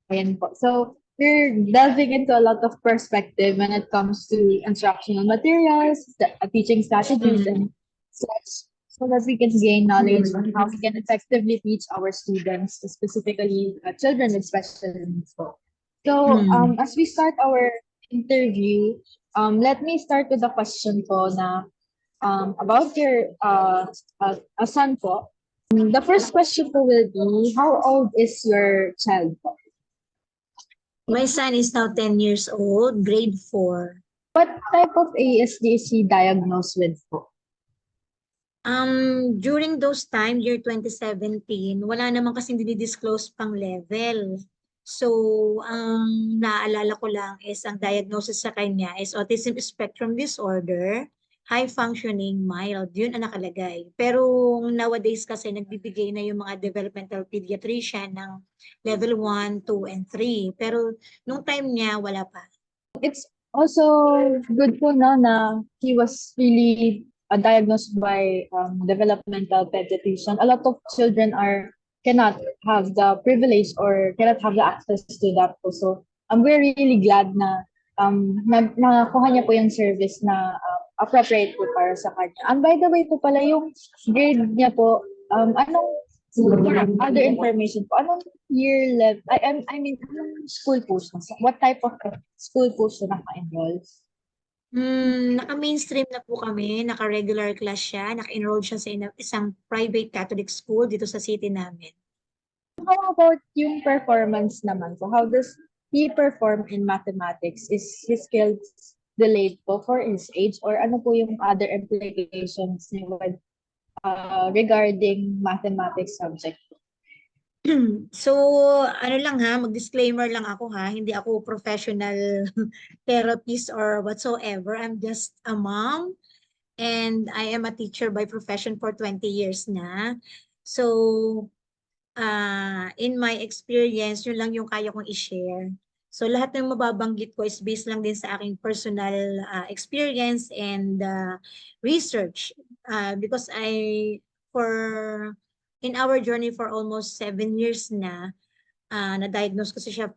Ayan po. So, we're delving into a lot of perspective when it comes to instructional materials, teaching strategies, Mm. and such, so that we can gain knowledge on how we can effectively teach our students, specifically children with special needs po. So, Mm. as we start our interview, let me start with a question po na about your son po. The first question po will be, how old is your child po? My son is now 10 years old, grade 4. What type of ASD is he diagnosed with po? During those time, year 2017, wala naman kasing dinidisclose pang level. So, ang naalala ko lang is ang diagnosis sa kanya is autism spectrum disorder, high functioning, mild. Yun ang nakalagay. Pero nowadays kasi nagbibigay na yung mga developmental pediatrician ng level 1, 2, and 3. Pero nung time niya, wala pa. It's also good po no, na he was really diagnosed by developmental pediatrician. A lot of children cannot have the privilege or cannot have the access to that po. So we're really glad na nakuha niya po yung service na appropriate po para sa kanya. And by the way po pala, yung grade niya po, anong other information po, anong year level, I mean, anong school po siya? What type of school po siya naka-enroll? Naka-mainstream na po kami, naka-regular class siya, naka-enroll siya sa isang private Catholic school dito sa city namin. How about yung performance naman po? How does he perform in mathematics? Is his skills delayed po for his age, or ano po yung other implications niya with regarding mathematics subject? So, ano lang ha, mag-disclaimer lang ako ha, hindi ako professional therapist or whatsoever. I'm just a mom and I am a teacher by profession for 20 years na. So, in my experience, yun lang yung kaya kong i-share. So, lahat ng mababanggit ko is based lang din sa aking personal experience and research. Because for in our journey for almost 7 years na-diagnose kasi siya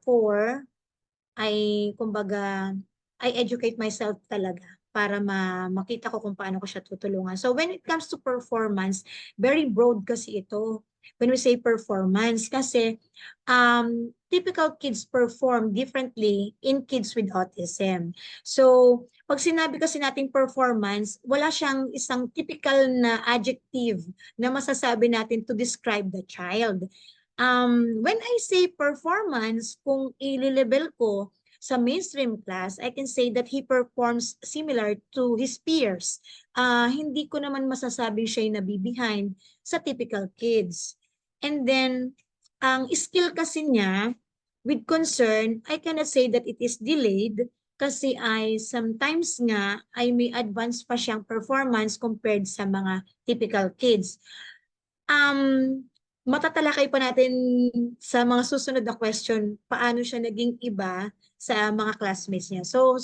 kumbaga, I educate myself talaga para makita ko kung paano ko siya tutulungan. So when it comes to performance, very broad kasi ito. When we say performance, kasi typical kids perform differently in kids with autism. So pag sinabi kasi nating performance, wala siyang isang typical na adjective na masasabi natin to describe the child. When I say performance, kung i-level ko sa mainstream class, I can say that he performs similar to his peers. Hindi ko naman masasabing siya'y nabibehind sa typical kids. And then, ang skill kasi niya, with concern, I cannot say that it is delayed kasi sometimes nga ay may advance pa siyang performance compared sa mga typical kids. Matatalakay pa natin sa mga susunod na question, paano siya naging iba sa mga classmates niya. So,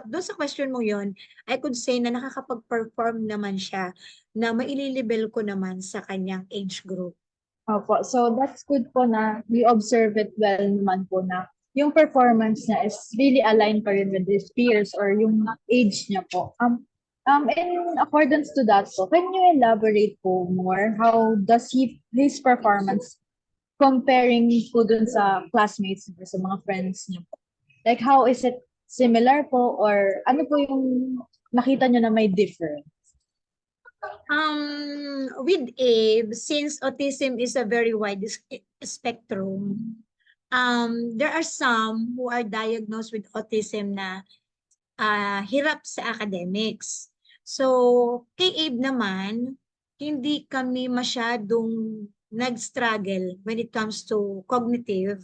doon sa question mo yon, I could say na nakakapag-perform naman siya na maililibel ko naman sa kanyang age group. Opo, so that's good po na we observe it well naman po na yung performance niya is really aligned pa rin with his peers or yung age niya po. In accordance to that po, can you elaborate po more? How does his performance comparing po dun sa classmates niya, sa mga friends niya po? Like, how is it similar po or ano po yung nakita niyo na may difference? With Abe, since autism is a very wide spectrum, there are some who are diagnosed with autism na hirap sa academics. So, kay Abe naman, hindi kami masyadong nag-struggle when it comes to cognitive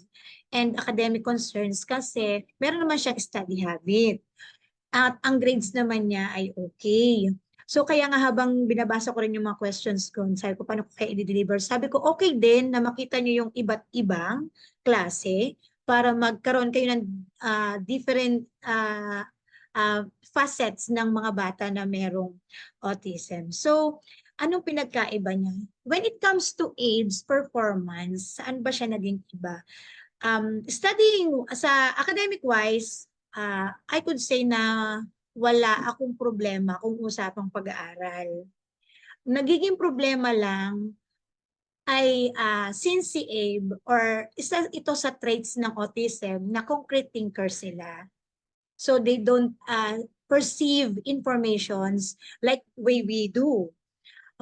and academic concerns kasi meron naman siyang study habit. At ang grades naman niya ay okay. So kaya nga habang binabasa ko rin yung mga questions ko, sabi ko paano ko kaya i-deliver, sabi ko okay din na makita niyo yung iba't ibang klase para magkaroon kayo ng different facets ng mga bata na merong autism. So, anong pinagkaiba niya? When it comes to AIDS performance, saan ba siya naging iba? Studying sa academic-wise, I could say na wala akong problema kung usapang pag-aaral. Nagiging problema lang ay since si Abe or isa ito sa traits ng autism na concrete thinker sila. So they don't perceive informations like way we do.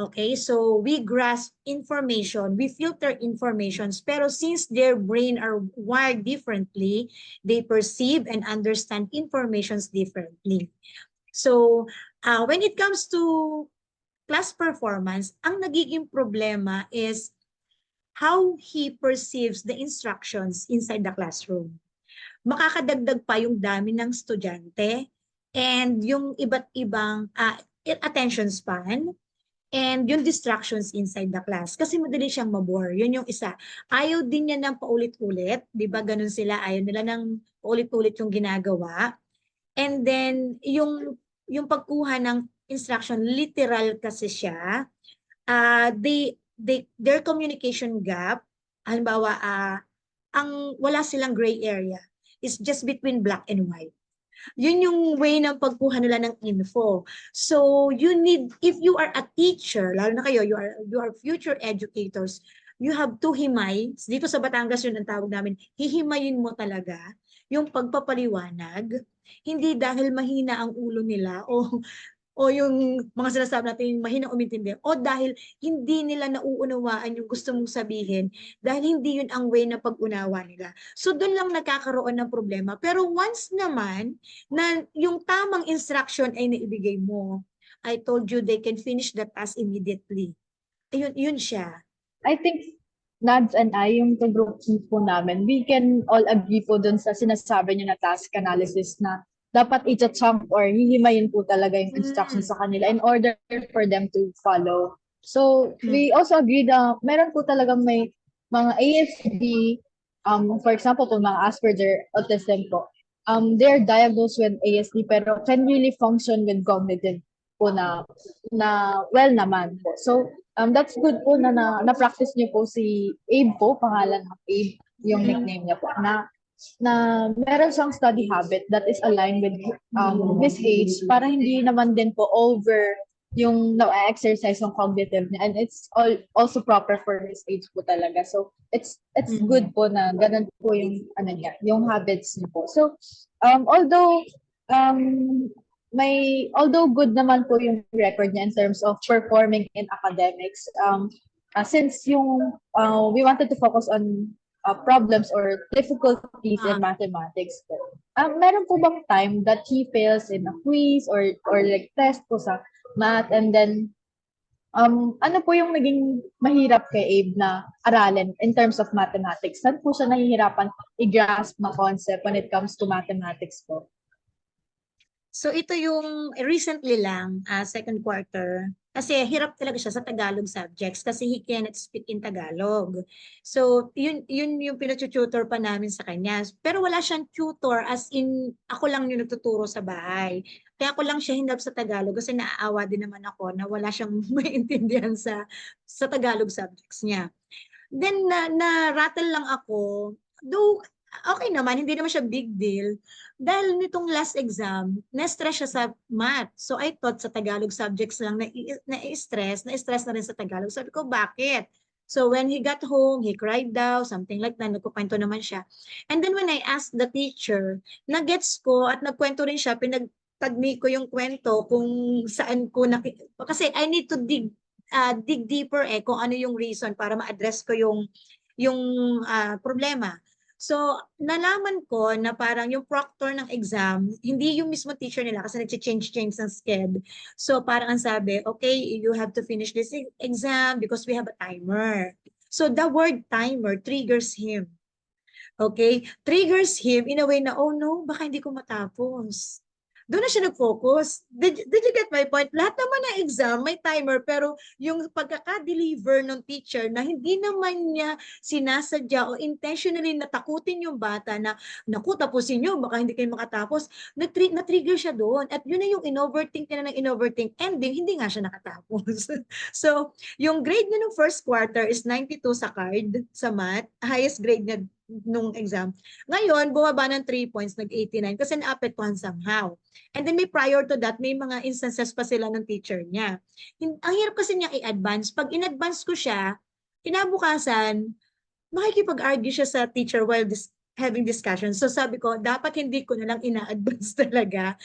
Okay, so we grasp information, we filter informations, pero since their brain are wired differently, they perceive and understand informations differently. So when it comes to class performance, ang nagiging problema is how he perceives the instructions inside the classroom. Makakadagdag pa yung dami ng estudyante and yung iba't ibang attention span and yung distractions inside the class. Kasi madali siyang mabore. Yun yung isa. Ayaw din niya ng paulit-ulit. Di ba ganun sila? Ayaw nila ng paulit-ulit yung ginagawa. And then, yung pagkuha ng instruction, literal kasi siya. Their communication gap, halimbawa, wala silang gray area. It's just between black and white. Yun yung way ng pagkuha nila ng info. So you need, if you are a teacher, lalo na kayo, you are future educators, you have to himay. Dito sa Batangas yun ang tawag namin, hihimayin mo talaga yung pagpapaliwanag. Hindi dahil mahina ang ulo nila o yung mga sinasabi natin mahina umintindi o dahil hindi nila nauunawaan yung gusto mong sabihin dahil hindi yun ang way na pag-unawa nila. So doon lang nagkakaroon ng problema. Pero once naman na yung tamang instruction ay naibigay mo, I told you they can finish the task immediately. Ayun, yun siya. I think Nads and I, yung group po namin, we can all agree po dun sa sinasabi niyo na task analysis na dapat i-chunk or hihimayin po talaga yung instructions sa kanila in order for them to follow. So, we also agree na meron po talagang may mga ASD, for example, po mga Asperger autism po, they're diagnosed with ASD pero can really function with cognitive po na well naman po. So, that's good po na-practice niyo po si Abe po, pangalan ng Abe, yung nickname niya po, na meron siyang study habit that is aligned with his age para hindi naman din po over yung na-exercise yung cognitive niya and it's also proper for his age po talaga. So it's good po na ganun po yung niya, yung habits niya po. So although good naman po yung record niya in terms of performing in academics, since yung we wanted to focus on problems or difficulties in mathematics. Meron po bang time that he fails in a quiz or like test po sa math and then ano po yung naging mahirap kay Abe na aralin in terms of mathematics? Saan po siya nahihirapan i-grasp na concept when it comes to mathematics po? So ito yung recently lang, second quarter, kasi hirap talaga siya sa Tagalog subjects kasi he cannot speak in Tagalog. So yun yung pinatututor pa namin sa kanya. Pero wala siyang tutor as in ako lang yung nagtuturo sa bahay. Kaya ako lang siya hinap sa Tagalog kasi naaawa din naman ako na wala siyang maintindihan sa Tagalog subjects niya. Then na-rattle lang ako, though okay naman, hindi naman siya big deal. Dahil nitong last exam, na-stress siya sa math. So I thought sa Tagalog subjects lang na-stress na rin sa Tagalog. Sabi ko, bakit? So when he got home, he cried daw, something like that, nagkukwento naman siya. And then when I asked the teacher, nagets ko at nagkwento rin siya, pinagtagmi ko yung kwento kung saan ko kasi I need to dig deeper kung ano yung reason para ma-address ko yung problema. So, nalaman ko na parang yung proctor ng exam, hindi yung mismo teacher nila kasi nag-change ng sked. So, parang ang sabi, okay, you have to finish this exam because we have a timer. So, the word timer triggers him. Okay? Triggers him in a way na, oh no, baka hindi ko matapos. Doon na siya nag-focus. Did you get my point? Lahat naman ng exam, may timer, pero yung pagkaka-deliver ng teacher na hindi naman niya sinasadya o intentionally natakutin yung bata na, naku, tapusin nyo, baka hindi kayo makatapos, na-trigger siya doon. At yun na yung in-overthink nila ng in-overthink. Ending, hindi nga siya nakatapos. So, yung grade niya ng first quarter is 92 sa card, sa math. Highest grade niya nung exam. Ngayon, bumaba ng 3 points, nag-89 kasi naapektuhan somehow. And then may prior to that, may mga instances pa sila ng teacher niya. Ang hirap kasi niya i-advance. Pag in-advance ko siya, kinabukasan, makikipag-argue siya sa teacher while having discussion. So sabi ko, dapat hindi ko na lang ina-advance talaga.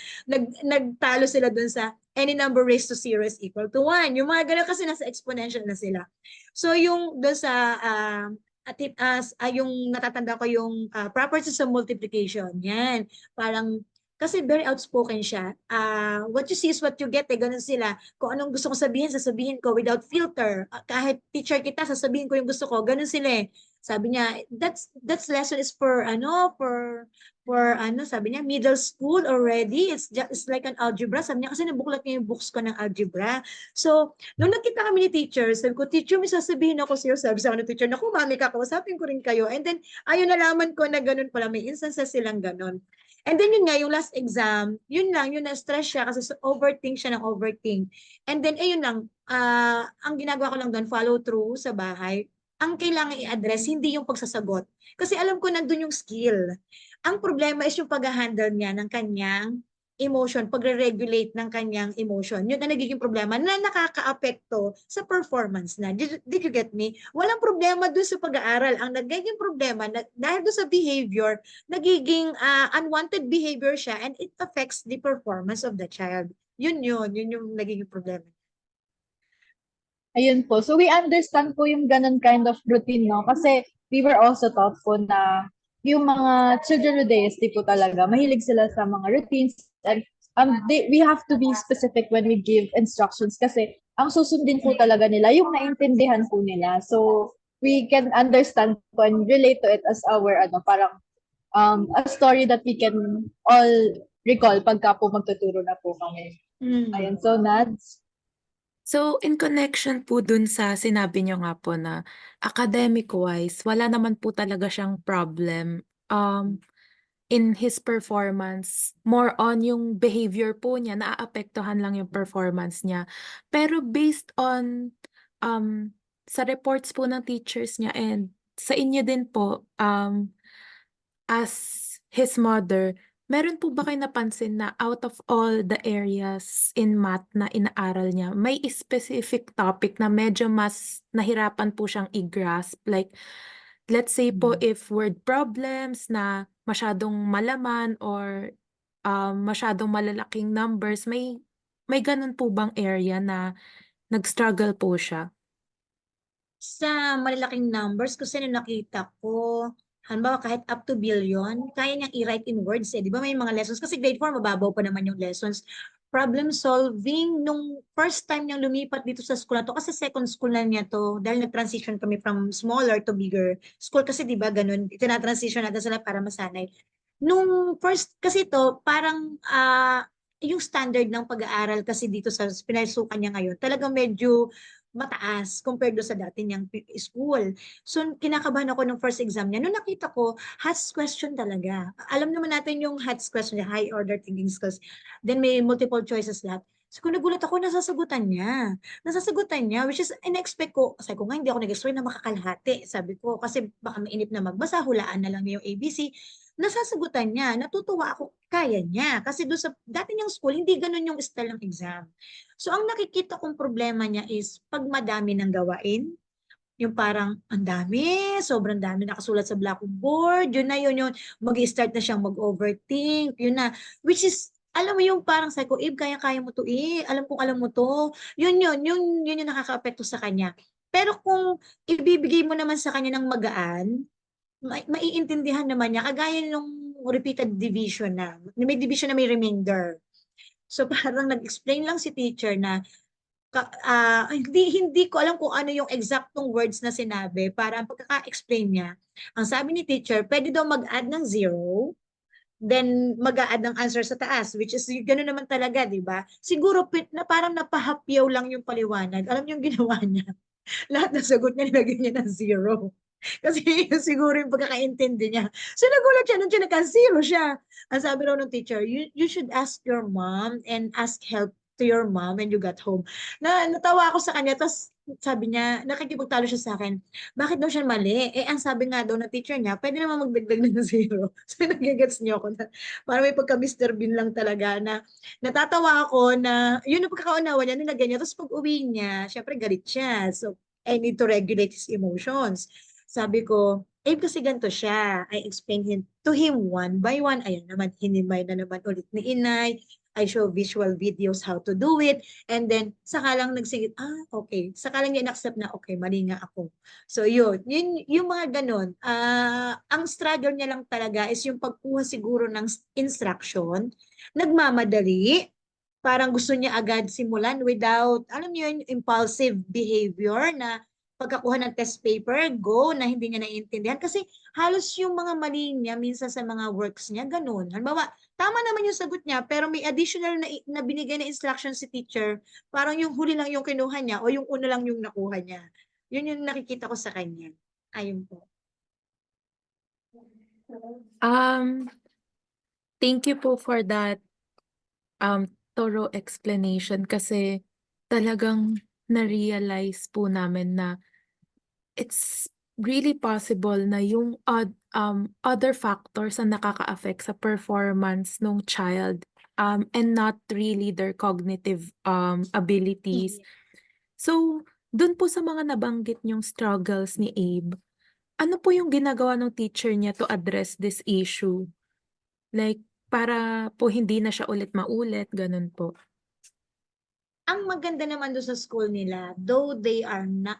Nagtalo sila dun sa any number raised to 0 is equal to 1. Yung mga ganun kasi nasa exponential na sila. So yung dun sa yung natatanda ko yung properties of multiplication. Yan. Parang kasi very outspoken siya. What you see is what you get. Ganun sila. Kung anong gusto ko sabihin, sasabihin ko without filter. Kahit teacher kita, sasabihin ko yung gusto ko. Ganun sila eh. Sabi niya, that's lesson is for sabi niya, middle school already. It's like an algebra. Sabi niya, kasi nabuklat niya yung books ko ng algebra. So, nung nagkita kami ni teacher, sabi ko, teacher, may sasabihin ako sa'yo. Sabi sa ng teacher, naku, mami, kakausapin ko rin kayo. And then, ayun, nalaman ko na ganun pala. May instances silang ganun. And then yun nga, yung last exam, yun lang, yun na-stress siya kasi overthink siya ng overthink. And then, ayun lang, ang ginagawa ko lang doon, follow through sa bahay. Ang kailangan i-address, hindi yung pagsasagot. Kasi alam ko nandun yung skill. Ang problema is yung pag-handle niya ng kanyang emotion, pagre-regulate ng kanyang emotion. Yun ang nagiging problema na nakaka-apekto sa performance na. Did you get me? Walang problema dun sa pag-aaral. Ang nagiging problema, dahil dun sa behavior, nagiging unwanted behavior siya and it affects the performance of the child. Yun yung nagiging problema. Ayun po. So we understand po yung ganun kind of routine, no? Kasi we were also taught po na yung mga children nowadays, di po talaga, mahilig sila sa mga routines. And we have to be specific when we give instructions kasi ang susundin po talaga nila yung naintindihan po nila. So we can understand po and relate to it as our, parang a story that we can all recall pagka po magtuturo na po kami. Ayun. So, Nads? So, in connection po dun sa sinabi niyo nga po na academic-wise, wala naman po talaga siyang problem in his performance. More on yung behavior po niya, naaapektuhan lang yung performance niya. Pero based on sa reports po ng teachers niya and sa inyo din po, as his mother, meron po ba kayo napansin na out of all the areas in math na inaaral niya, may specific topic na medyo mas nahirapan po siyang i-grasp? Like, let's say po if word problems na masyadong malaman or masyadong malalaking numbers, may ganun po bang area na nag-struggle po siya? Sa malalaking numbers, kasi nung nakita ko, halimbawa kahit up to billion, kaya niyang i-write in words eh. Di ba may mga lessons? Kasi grade 4, mababaw pa naman yung lessons. Problem solving, nung first time niyang lumipat dito sa school na to, kasi second school na niya to, dahil nag-transition kami from smaller to bigger school, kasi di ba ganun, tinatransition natin sila para masanay. Nung first, kasi to, parang yung standard ng pag-aaral kasi dito sa pinasukan niya ngayon, talagang medyo mataas compared do sa dati niyang school. So, kinakabahan ako ng first exam niya. Nung nakita ko, HATS question talaga. Alam naman natin yung HATS question niya, high order thinking skills. Then may multiple choices lahat. So, kung nagulat ako, nasasagutan niya. Nasasagutan niya, which is, in-expect ko, sabi ko nga, hindi ako nag-explain na makakalahati. Sabi ko, kasi baka mainip na magbasa, hulaan na lang niya yung ABC. Nasasagutan niya, natutuwa ako, kaya niya. Kasi doon sa dati niyang school, hindi ganun yung style ng exam. So, ang nakikita kong problema niya is pag madami ng gawain, yung parang ang dami, sobrang dami nakasulat sa blackboard, yun na yun, mag-start na siyang mag-overthink, yun na, which is, alam mo yung parang sabi ko, kaya-kaya mo to alam kong alam mo to, yun yung nakaka-apekto sa kanya. Pero kung ibibigay mo naman sa kanya ng magaan, maiintindihan naman niya, kagaya nung repeated division na, may division na may remainder. So parang nag-explain lang si teacher na hindi ko alam kung ano yung exactong words na sinabi para ang pagkaka-explain niya. Ang sabi ni teacher, pwede daw mag-add ng 0, then mag-add ng answer sa taas, which is gano'n naman talaga, di ba? Siguro na parang napahapyaw lang yung paliwanag. Alam niyo yung ginawa niya? Lahat ng sagot niya nilagay niya ng 0. Kasi siguro yung pagkakaintindi niya. So nagulat siya, nung siya nagka-0 siya. Ang sabi raw ng teacher, you should ask your mom and ask help to your mom when you got home. Natawa ako sa kanya, tapos sabi niya, nakikipagtalo siya sa akin, bakit daw siya mali? Eh, ang sabi nga daw ng teacher niya, pwede naman magdagdag ng zero. So, nagigets niyo ako na, parang may pagka Mr. Bean lang talaga na natatawa ako na, yun ang pagkakaunawa niya, nilagyan niya. Tapos pag uwi niya, syempre galit siya. So, I need to regulate his emotions. Sabi ko, kasi ganito siya. I explained to him one by one. Ayan naman, hinimay na naman ulit ni Inay. I show visual videos how to do it. And then, saka lang nagsigit, okay. Saka lang niya in-accept na, okay, mali nga ako. So, yun yung mga ganun. Ang struggle niya lang talaga is yung pagkuha siguro ng instruction, nagmamadali, parang gusto niya agad simulan without, alam niyo yun, impulsive behavior na pagkakuha ng test paper, go, na hindi niya naiintindihan. Kasi halos yung mga mali niya, minsan sa mga works niya, ganun. Halimbawa, tama naman yung sagot niya, pero may additional na binigay na instruction si teacher, parang yung huli lang yung kinuha niya o yung una lang yung nakuha niya. Yun yung nakikita ko sa kanya. Ayun po. Thank you po for that thorough explanation kasi talagang na-realize po namin na it's really possible na yung other factors na nakaka-affect sa performance ng child and not really their cognitive abilities. So, dun po sa mga nabanggit niyong struggles ni Abe, ano po yung ginagawa ng teacher niya to address this issue? Like, para po hindi na siya ulit maulit, ganun po. Ang maganda naman doon sa school nila, though they are not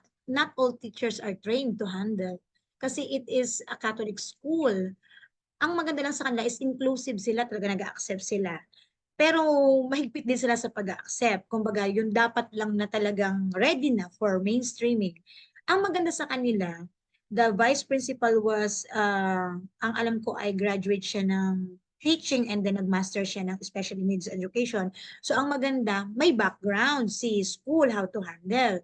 all teachers are trained to handle. Kasi it is a Catholic school. Ang maganda lang sa kanila is inclusive sila, talaga nag-accept sila. Pero mahigpit din sila sa pag-accept. Kumbaga, yun dapat lang na talagang ready na for mainstreaming. Ang maganda sa kanila, the vice principal was, ang alam ko ay graduate siya ng teaching and then nag-master siya ng special needs education. So ang maganda, may background si school, how to handle.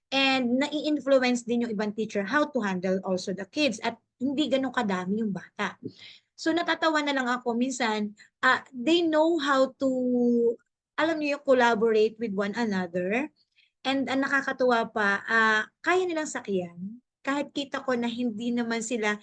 And nai-influence din yung ibang teacher how to handle also the kids at hindi ganun kadami yung bata. So natatawa na lang ako minsan, they know how to, alam niyo yung collaborate with one another. And ang nakakatuwa pa, kaya nilang sakyan. Kahit kita ko na hindi naman sila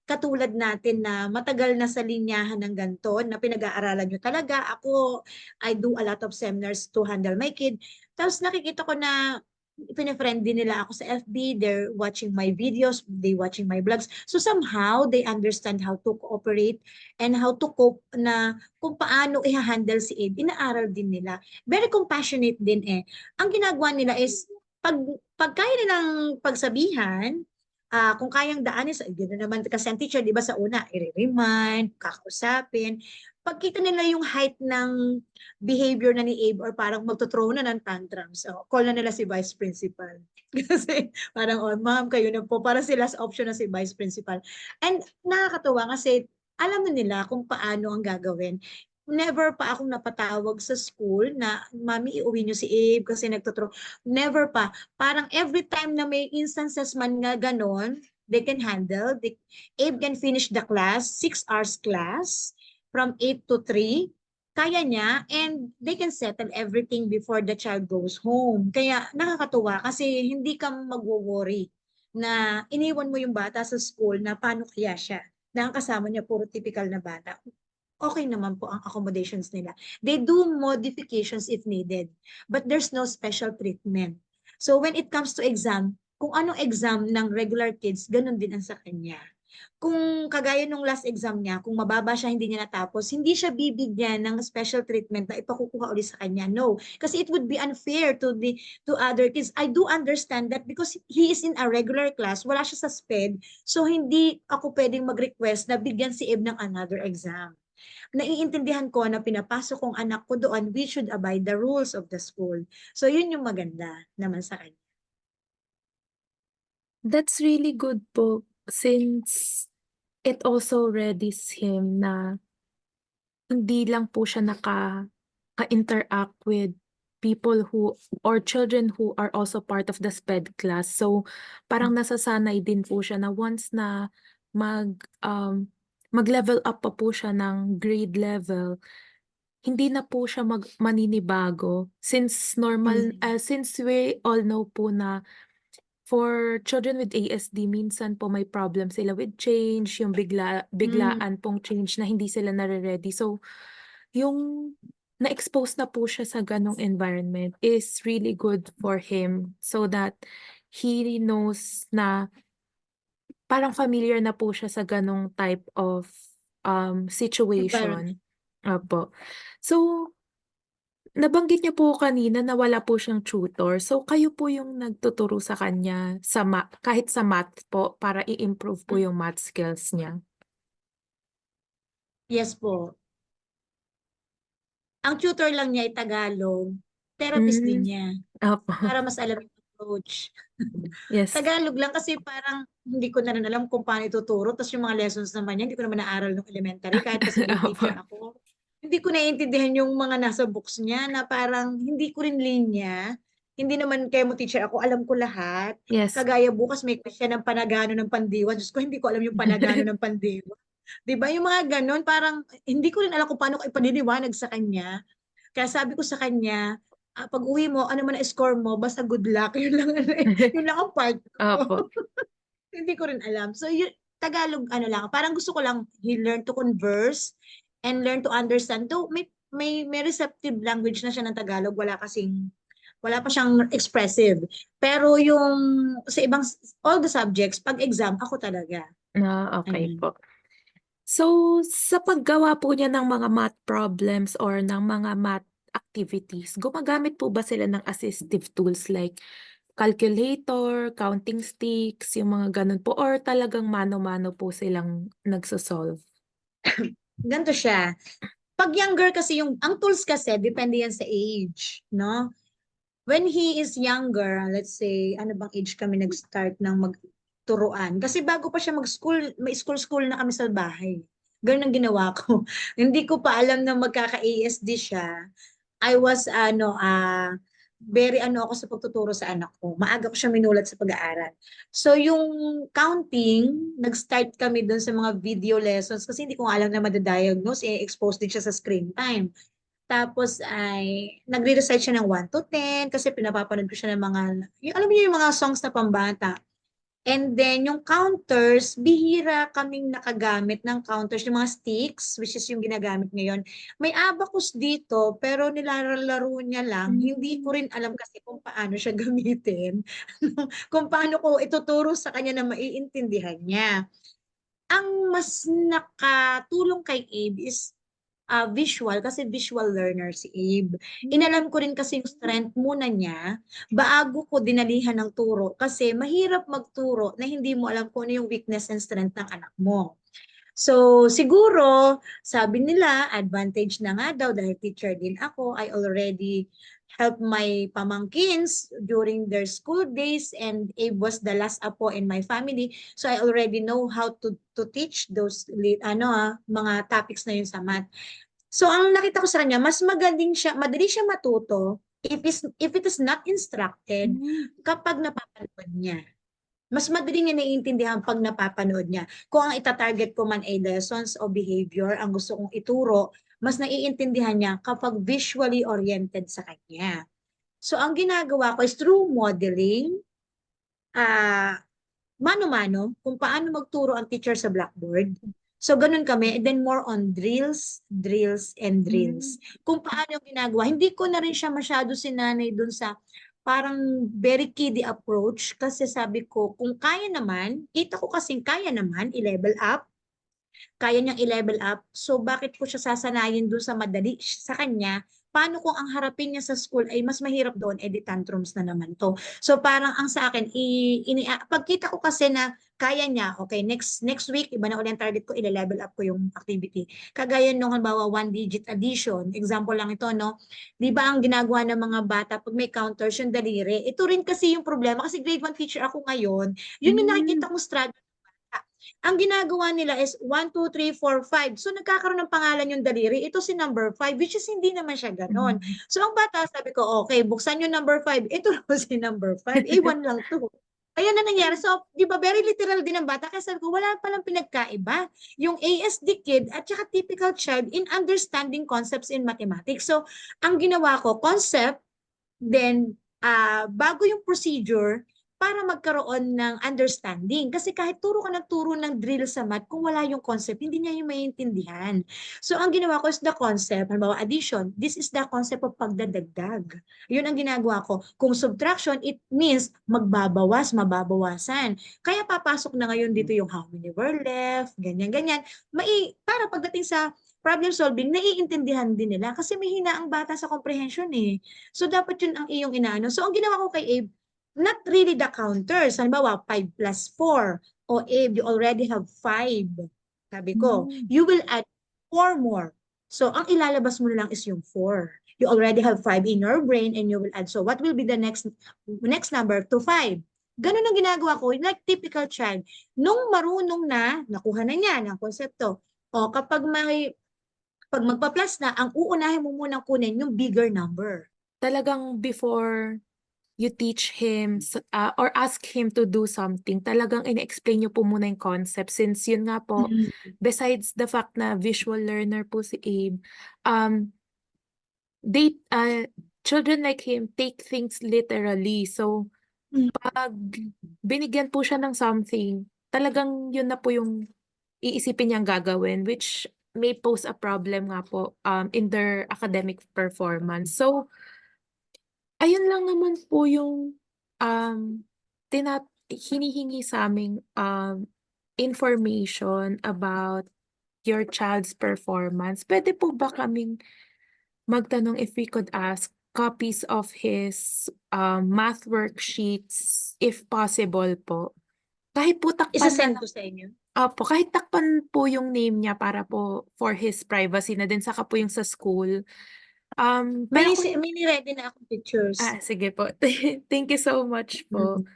katulad natin na matagal na sa linyahan ng ganito, na pinag-aaralan nyo talaga. Ako, I do a lot of seminars to handle my kid. Tapos nakikita ko na pine-friend din nila ako sa FB, they're watching my videos, they watching my vlogs. So somehow, they understand how to cooperate and how to cope na kung paano i-handle si Abe. Inaaral din nila. Very compassionate din eh. Ang ginagawa nila is, pag kaya nilang pagsabihan, kung kayang daanin, gano'n naman kasi ang teacher, di ba sa una, i-remind, kakausapin. Pagkita nila yung height ng behavior na ni Abe or parang magto-throw na ng tantrums, so call na nila si vice principal. Kasi parang, ma'am, kayo na po. Para si last option na si vice principal. And nakakatuwa kasi alam na nila kung paano ang gagawin. Never pa akong napatawag sa school na, mami, iuwi niyo si Abe kasi nagtuturo. Never pa. Parang every time na may instances man nga ganon, they can handle. Abe can finish the class, 6 hours class, from 8 to 3. Kaya niya, and they can settle everything before the child goes home. Kaya nakakatuwa kasi hindi ka magwo-worry na iniwan mo yung bata sa school na paano kaya siya, na ang kasama niya puro typical na bata. Okay naman po ang accommodations nila. They do modifications if needed, but there's no special treatment. So when it comes to exam, kung anong exam ng regular kids, ganun din ang sa kanya. Kung kagaya nung last exam niya, kung mababa siya, hindi niya natapos, hindi siya bibigyan ng special treatment na ipakukuha ulit sa kanya. No. Kasi it would be unfair to other kids. I do understand that because he is in a regular class, wala siya sa SPED, so hindi ako pwedeng mag-request na bigyan si Eb ng another exam. Naiintindihan ko na pinapasok kong anak ko doon, we should abide the rules of the school. So yun yung maganda naman sa kanya. That's really good po since it also readies him na hindi lang po siya ka-interact with people who or children who are also part of the SPED class. So parang nasasanay din po siya na once na mag-level up pa po siya ng grade level, hindi na po siya maninibago since since we all know po na for children with ASD, minsan po may problem sila with change, yung biglaan pong change na hindi sila nare-ready. So, yung na-expose na po siya sa ganong environment is really good for him so that he knows na parang familiar na po siya sa ganong type of Environment. situation. Opo. So, nabanggit niyo po kanina na wala po siyang tutor. So, kayo po yung nagtuturo sa kanya sa kahit sa math po para i-improve po yung math skills niya. Yes po. Ang tutor lang niya ay Tagalog. Therapist din niya. Opo. Para mas alam yung approach. Yes. Tagalog lang kasi parang hindi ko na rin alam kung paano ituturo. Tapos yung mga lessons naman niya, hindi ko naman naaral nung elementary. Kahit kasi teacher ako. Hindi ko naiintindihan yung mga nasa books niya na parang hindi ko rin linya. Hindi naman kayo mo teacher ako, alam ko lahat. Yes. Kagaya bukas may question ng panagano ng pandiwa. Diyos ko, hindi ko alam yung panagano ng pandiwa. 'Di ba? Yung mga ganon, parang hindi ko rin alam kung paano ko ipaniniwanag sa kanya. Kaya sabi ko sa kanya, pag uwi mo, ano man ang score mo, basta good luck. Yun lang, yun lang ang part ko. Opo. Hindi ko rin alam. So, yun, Tagalog, ano lang, parang gusto ko lang, he learn to converse and learn to understand. Though may receptive language na siya ng Tagalog, wala pa siyang expressive. Pero yung sa ibang, all the subjects, pag exam, ako talaga. Okay Ayun. po. So, sa paggawa po niya ng mga math problems or ng mga math activities, gumagamit po ba sila ng assistive tools like calculator, counting sticks, yung mga ganun po, or talagang mano-mano po silang nagsosolve? Ganito siya. Pag younger kasi ang tools kasi, depende yan sa age, no? When he is younger, let's say, ano bang age kami nag-start ng magturuan? Kasi bago pa siya mag-school, may school na kami sa bahay. Ganun ang ginawa ko. Hindi ko pa alam na magkaka-ASD siya. I was, very ako sa pagtuturo sa anak ko. Maaga ko siya minulat sa pag-aaral. So, yung counting, nag-start kami doon sa mga video lessons kasi hindi ko alam na madadiagnose, expose din siya sa screen time. Tapos ay nagre-recite siya ng 1 to 10 kasi pinapapanood ko siya ng mga, alam niyo yung mga songs na pambata. And then yung counters, bihira kaming nakagamit ng counters, yung mga sticks, which is yung ginagamit ngayon. May abacus dito, pero nilalaro niya lang. Hindi ko rin alam kasi kung paano siya gamitin. Kung paano ko ituturo sa kanya na maiintindihan niya. Ang mas nakatulong kay Abe is visual kasi visual learner si Abe. Inalam ko rin kasi yung strength muna niya bago ko dinalihan ng turo kasi mahirap magturo na hindi mo alam kung ano yung weakness and strength ng anak mo. So siguro sabi nila advantage na nga daw dahil teacher din ako, I already help my pamangkins during their school days and Abe was the last apo in my family. So I already know how to teach those mga topics na yun sa math. So ang nakita ko sa kanya, mas madali siya matuto if it is not instructed kapag napapanood niya. Mas madali niya naiintindihan pag napapanood niya. Kung ang itatarget ko man ay lessons o behavior, ang gusto kong ituro, mas naiintindihan niya kapag visually oriented sa kanya. So ang ginagawa ko is through modeling, mano-mano, kung paano magturo ang teacher sa blackboard. So ganun kami, and then more on drills, and drills. Kung paano yung ginagawa. Hindi ko na rin siya masyado sinanay dun sa parang very kiddie approach kasi sabi ko, kung kaya naman, kita ko kasing kaya naman i-level up, kaya niyang i-level up, so bakit ko siya sasanayin dun sa madali sa kanya? Paano kung ang harapin niya sa school ay mas mahirap doon, tantrums na naman to. So parang ang sa akin, pagkita ko kasi na kaya niya, okay, next week, iba na ulit ang target ko, i-level up ko yung activity. Kagaya nung halimbawa, 1-digit addition, example lang ito, no? Di ba ang ginagawa ng mga bata, pag may counters, yung daliri, ito rin kasi yung problema, kasi grade 1 teacher ako ngayon, yun yung nakikita kong struggle. Ang ginagawa nila is 1, 2, 3, 4, 5. So nagkakaroon ng pangalan yung daliri. Ito si number 5, which is hindi naman siya ganon. So ang bata, sabi ko, okay, buksan yung number 5. Ito naman si number 5. A1 lang to. Ayan na nangyari. So, di ba, very literal din ang bata. Kaya sabi ko, wala palang pinagkaiba. Yung ASD kid at saka typical child in understanding concepts in mathematics. So, ang ginawa ko, concept, then, bago yung procedure, para magkaroon ng understanding. Kasi kahit turo ka ng turo ng drill sa math, kung wala yung concept, hindi niya yung maiintindihan. So, ang ginawa ko is the concept, halimbawa addition, this is the concept of pagdadagdag. Yun ang ginagawa ko. Kung subtraction, it means magbabawas, mababawasan. Kaya papasok na ngayon dito yung how many were left, ganyan-ganyan. Para pagdating sa problem solving, naiintindihan din nila kasi may hina ang bata sa comprehension eh. So, dapat yun ang iyong inaano. So, ang ginawa ko kay Abe, not really the counters. Halimbawa, 5 plus 4. O Abe, you already have 5. Sabi ko, Mm. you will add 4 more. So, ang ilalabas mo na lang is yung 4. You already have 5 in your brain and you will add. So, what will be the next number to 5? Ganun ang ginagawa ko, like typical child. Nung marunong na, nakuha na niya ng konsepto. O, pag magpa-plus na, ang uunahin mo munang kunin yung bigger number. Talagang before you teach him or ask him to do something, talagang ina-explain niyo po muna yung concept since yun nga po, besides the fact na visual learner po si Abe, um, children like him take things literally. So, Mm. pag binigyan po siya ng something, talagang yun na po yung iisipin niyang gagawin, which may pose a problem nga po in their academic performance. So, ayun lang naman po yung um, hinihingi sa aming information about your child's performance. Pwede po ba kaming magtanong if we could ask copies of his math worksheets if possible po? Kahit po takpan na Isa-send lang. ko sa inyo. Opo, kahit takpan po yung name niya para po for his privacy na din, saka po yung sa school. Pero kung, May ni-ready na akong pictures. sige po. Thank you so much po. Mm.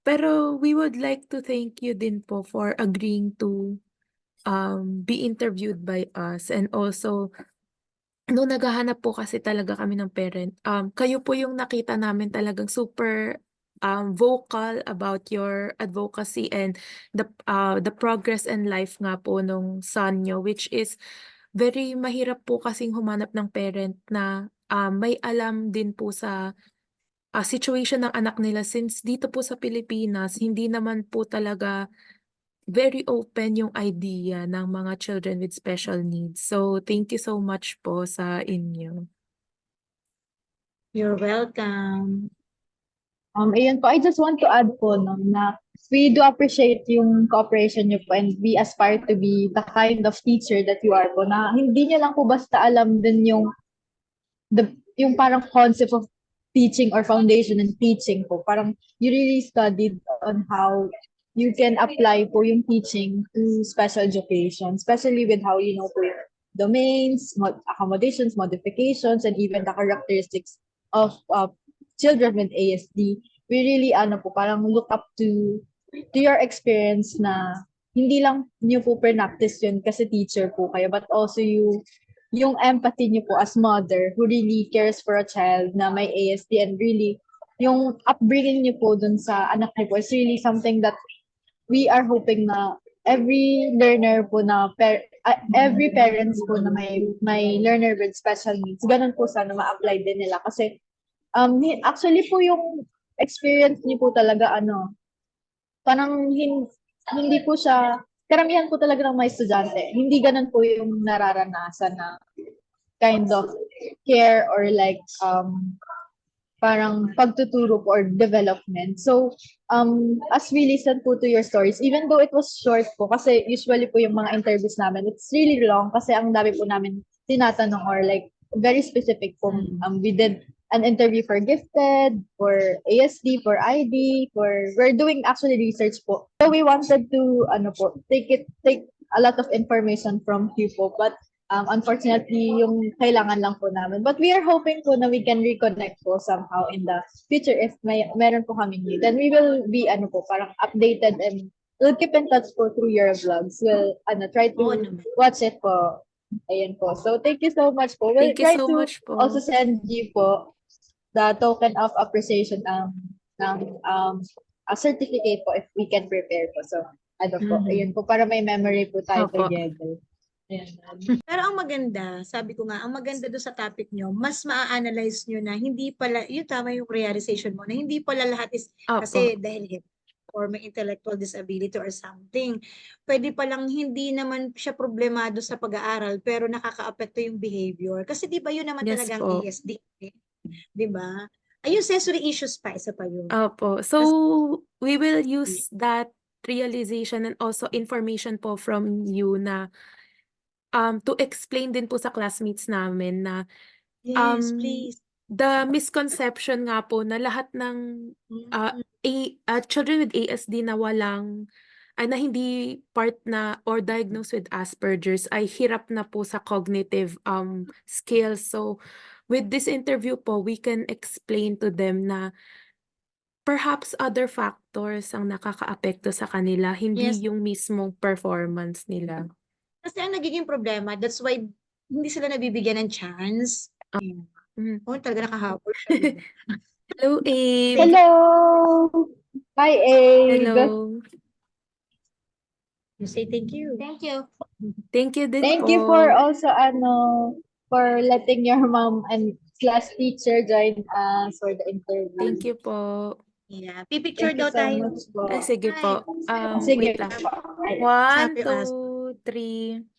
Pero we would like to thank you din po for agreeing to be interviewed by us, and also nung naghahanap po kasi talaga kami ng parent, kayo po yung nakita namin talagang super vocal about your advocacy and the progress and life nga po nung son nyo, which is very mahirap po kasing humanap ng parent na may alam din po sa situation ng anak nila, since dito po sa Pilipinas, hindi naman po talaga very open yung idea ng mga children with special needs. So, thank you so much po sa inyo. You're welcome. Ayun po, I just want to add po no, na we do appreciate yung cooperation niyo po, and we aspire to be the kind of teacher that you are po, na hindi niyo lang po basta alam din yung parang concept of teaching or foundation and teaching po. Parang you really studied on how you can apply po yung teaching to special education, especially with how you know po yung domains, accommodations, modifications, and even the characteristics of children with ASD. We really parang look up to your experience na hindi lang niyo po practice yun kasi teacher po kayo, but also yung empathy niyo po as mother who really cares for a child na may ASD, and really yung upbringing niyo po dun sa anak niyo po is really something that we are hoping na every learner po na every parents po na may learner with special needs, ganun po sana ma-apply din nila kasi actually po yung experience niyo po talaga parang hindi po siya karamihan po talaga ng mga estudyante, hindi ganun po yung nararanasan na kind of care or like parang pagtuturo po or development. So, as we listen po to your stories, even though it was short po, kasi usually po yung mga interviews namin, it's really long kasi ang dami po namin tinatanong or like very specific po. We did an interview for gifted, for ASD, for ID, we're doing actually research po. So we wanted to take a lot of information from you po, but unfortunately yung kailangan lang po namin. But we are hoping po na we can reconnect po somehow in the future if meron po kaming need. Then we will be parang updated, and we'll keep in touch po through your vlogs. We'll try to Oo naman. watch it po. Ayan po. So thank you so much po. We'll Thank you try so to much po. also send you po the token of appreciation ng a certificate po if we can prepare po. So po, ayun po, para may memory po tayo Opo. together. Ayan. Pero ang maganda, sabi ko nga, ang maganda doon sa topic nyo, mas maa-analyze nyo na hindi pala, yun tama yung realization mo, na hindi pala lahat is Opo. kasi dahil hip or may intellectual disability or something. Pwede palang hindi naman siya problemado sa pag-aaral pero nakakaapekto yung behavior. Kasi di ba yun naman Yes talagang po. ASD, di ba? Ayun, sensory issues pa, isa pa yun. Opo. Kasi So, we will use that realization and also information po from you na to explain din po sa classmates namin na yes, um, please. the misconception nga po na lahat ng children with ASD na na hindi part na or diagnosed with Asperger's ay hirap na po sa cognitive skills. So, with this interview po, we can explain to them na perhaps other factors ang nakakaapekto sa kanila, hindi Yes. yung mismong performance nila. Kasi ang nagiging problema, that's why hindi sila nabibigyan ng chance. Mm. Oh, talaga nakahabol siya. Diba? Hello, Abe. Hello! Hi, Abe! Hello. You say thank you. Thank you. Thank you din Thank po. you for also for letting your mom and class teacher join us for the interview. Thank you po. Yeah. Pipicture Thank you daw so tayo. much po. Ay, sige po. Sige Wait lang. po. Ay, 1, Sabi, 2, 3.